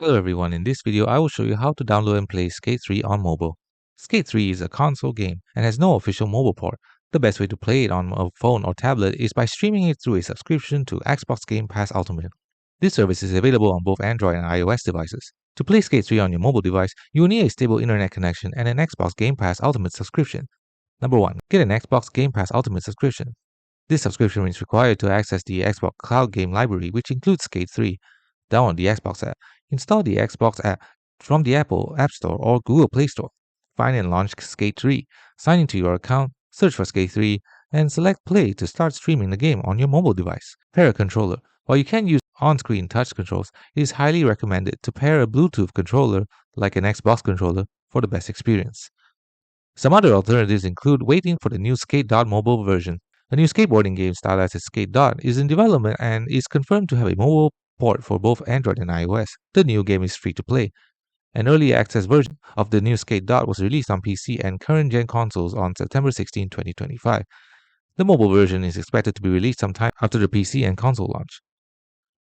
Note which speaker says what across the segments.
Speaker 1: Hello everyone, in this video I will show you how to download and play Skate 3 on mobile. Skate 3 is a console game and has no official mobile port. The best way to play it on a phone or tablet is by streaming it through a subscription to Xbox Game Pass Ultimate. This service is available on both Android and iOS devices. To play Skate 3 on your mobile device, you will need a stable internet connection and an Xbox Game Pass Ultimate subscription. Number 1. Get an Xbox Game Pass Ultimate subscription. This subscription is required to access the Xbox Cloud Game Library, which includes Skate 3. Download the Xbox app. Install the Xbox app from the Apple App Store or Google Play Store. Find and launch Skate 3. Sign into your account, search for Skate 3, and select Play to start streaming the game on your mobile device. Pair a controller. While you can use on-screen touch controls, it is highly recommended to pair a Bluetooth controller like an Xbox controller for the best experience. Some other alternatives include waiting for the new Skate Dot mobile version. A new skateboarding game stylized as Skate Dot is in development and is confirmed to have a mobile port for both Android and iOS. The new game is free to play. An early access version of the new Skate Dot was released on PC and current gen consoles on September 16, 2025. The mobile version is expected to be released sometime after the PC and console launch.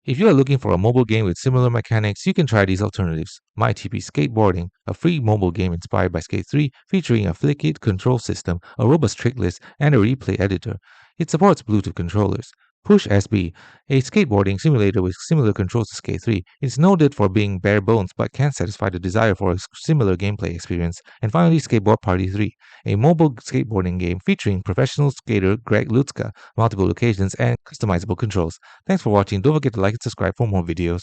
Speaker 1: If you are looking for a mobile game with similar mechanics, you can try these alternatives. MyTP Skateboarding, a free mobile game inspired by Skate 3, featuring a flick-it control system, a robust trick list, and a replay editor. It supports Bluetooth controllers. Push SB, a skateboarding simulator with similar controls to Skate 3. It's noted for being bare bones but can satisfy the desire for a similar gameplay experience. And finally, Skateboard Party 3, a mobile skateboarding game featuring professional skater Greg Lutzka, multiple locations, and customizable controls. Thanks for watching. Don't forget to like and subscribe for more videos.